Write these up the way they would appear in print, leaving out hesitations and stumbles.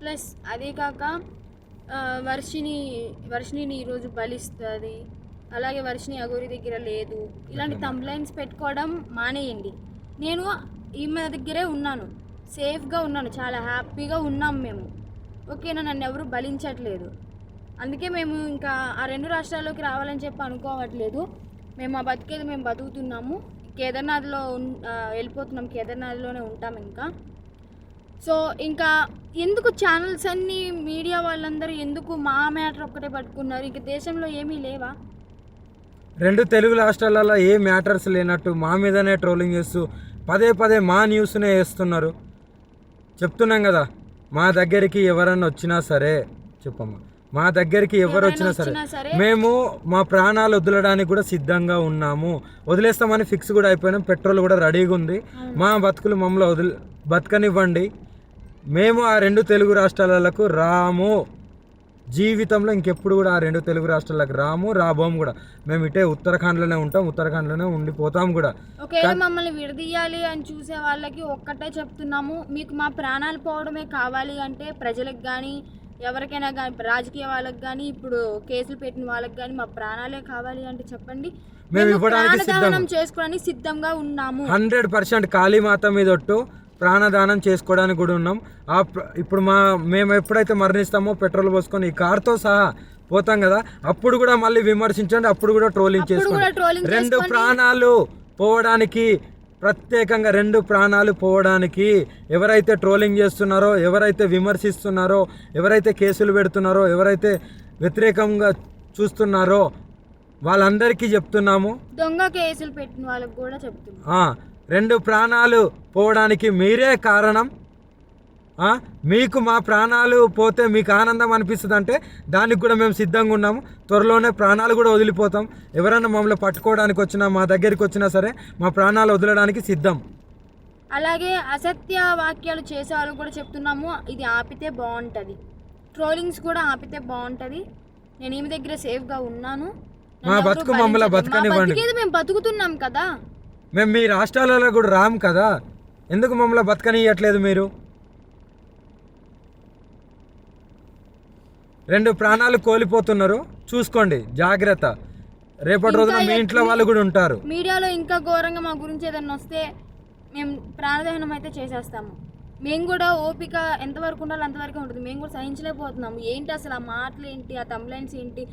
Plus అదే కాక వర్షిణిని ఈరోజు బలిస్తుంది, అలాగే వర్షిణి అఘోరి దగ్గర లేదు, ఇలాంటి తంబ్లైన్స్ పెట్టుకోవడం మానేయండి. నేను ఈమె దగ్గరే ఉన్నాను, సేఫ్గా ఉన్నాను, చాలా హ్యాపీగా ఉన్నాం మేము. ఓకేనా, నన్ను ఎవరు బలించట్లేదు. అందుకే మేము ఇంకా ఆ 2 రాష్ట్రాల్లోకి రావాలని చెప్పి అనుకోవట్లేదు. మేము ఆ బతికేది మేము బతుకుతున్నాము. కేదార్నాథ్లో వెళ్ళిపోతున్నాం, కేదార్నాథ్లోనే ఉంటాం ఇంకా. సో ఇంకా ఎందుకు ఛానల్స్ అన్నీ, మీడియా వాళ్ళందరూ ఎందుకు మా మ్యాటర్ ఒక్కటే పట్టుకున్నారు? ఇంక దేశంలో ఏమీ లేవా? 2 తెలుగు రాష్ట్రాలలో ఏ మ్యాటర్స్ లేనట్టు మా మీదనే ట్రోలింగ్ చేస్తూ పదే పదే మా న్యూస్నే వేస్తున్నారు. చెప్తున్నాం కదా, మా దగ్గరికి ఎవరన్నా వచ్చినా సరే, చెప్పమ్మా, మా దగ్గరికి ఎవరు వచ్చినా సరే మేము మా ప్రాణాలు వదలడానికి కూడా సిద్ధంగా ఉన్నాము. వదిలేస్తామని ఫిక్స్ కూడా అయిపోయినాం. పెట్రోల్ కూడా రెడీగా ఉంది. మా బతుకులు మమ్మల్ని బతకనివ్వండి. మేము ఆ 2 తెలుగు రాష్ట్రాలకు రాము. జీవితంలో ఇంకెప్పుడు కూడా ఆ 2 తెలుగు రాష్ట్రాలకు రాబోము కూడా. మేము ఇటే ఉత్తరాఖండ్లోనే ఉంటాం, ఉత్తరాఖండ్లోనే ఉండిపోతాం కూడా. ఒకవేళ మమ్మల్ని విడదీయాలి అని చూసే వాళ్ళకి ఒక్కటే చెప్తున్నాము, మీకు మా ప్రాణాలు పోవడమే కావాలి అంటే ప్రజలకు కానీ ఎవరికైనా కానీ, రాజకీయ వాళ్ళకి కానీ, ఇప్పుడు కేసులు పెట్టిన వాళ్ళకి కానీ మా ప్రాణాలే కావాలి అంటే చెప్పండి, మేము ఇవ్వడానికి చేసుకోవడానికి సిద్ధంగా ఉన్నాము. 100% కాళీమాత మీద ఒట్టు ప్రాణదానం చేసుకోవడానికి కూడా ఉన్నాం. ఇప్పుడు మేము ఎప్పుడైతే మరణిస్తామో పెట్రోల్ పోసుకొని ఈ కార్తో సహా పోతాం కదా, అప్పుడు కూడా మళ్ళీ విమర్శించండి, అప్పుడు కూడా ట్రోలింగ్ చేసుకోండి. 2 ప్రాణాలు పోవడానికి, ప్రత్యేకంగా 2 ప్రాణాలు పోవడానికి ఎవరైతే ట్రోలింగ్ చేస్తున్నారో, ఎవరైతే విమర్శిస్తున్నారో, ఎవరైతే కేసులు పెడుతున్నారో, ఎవరైతే వ్యతిరేకంగా చూస్తున్నారో వాళ్ళందరికీ చెప్తున్నాము. దొంగ కేసులు పెట్టిన వాళ్ళకి కూడా చెప్తున్నాము, 2 ప్రాణాలు పోవడానికి మీరే కారణం. మీకు మా ప్రాణాలు పోతే మీకు ఆనందం అనిపిస్తుంది అంటే దానికి కూడా మేము సిద్ధంగా ఉన్నాము. త్వరలోనే ప్రాణాలు కూడా వదిలిపోతాం. ఎవరైనా మమ్మల్ని పట్టుకోవడానికి వచ్చినా, మా దగ్గరికి వచ్చినా సరే మా ప్రాణాలు వదలడానికి సిద్ధం. అలాగే అసత్య వాక్యాలు చేసేవాళ్ళు కూడా చెప్తున్నాము, ఇది ఆపితే బాగుంటుంది, ట్రోలింగ్స్ కూడా ఆపితే బాగుంటుంది. నేను ఈమె దగ్గర సేఫ్గా ఉన్నాను, మా బతుకు మమ్మల్ని బతకనివ్వండి. మేము బతుకుతున్నాం కదా, మేము మీ రాష్ట్రాలలో కూడా రాము కదా, ఎందుకు మమ్మల్ని బతకనియట్లేదు మీరు? 2 ప్రాణాలు కోల్పోతున్నారు, చూసుకోండి, జాగ్రత్త. రేపటి రోజున మీ ఇంట్లో వాళ్ళు కూడా ఉంటారు. మీడియాలో ఇంకా ఘోరంగా మా గురించి ఏదన్నా వస్తే మేము ప్రాణదహనం అయితే చేసేస్తాము. మేము కూడా ఓపిక ఎంతవరకు ఉండాలో అంతవరకే ఉంటుంది. మేము కూడా సహించలేకపోతున్నాము. ఏంటి అసలు ఆ మాటలు ఏంటి, ఆ తంబ్లైన్స్ ఏంటి,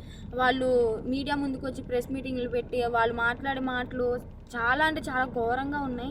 వాళ్ళు మీడియా ముందుకు వచ్చి ప్రెస్ మీటింగ్లు పెట్టి వాళ్ళు మాట్లాడే మాటలు చాలా అంటే చాలా ఘోరంగా ఉన్నాయి.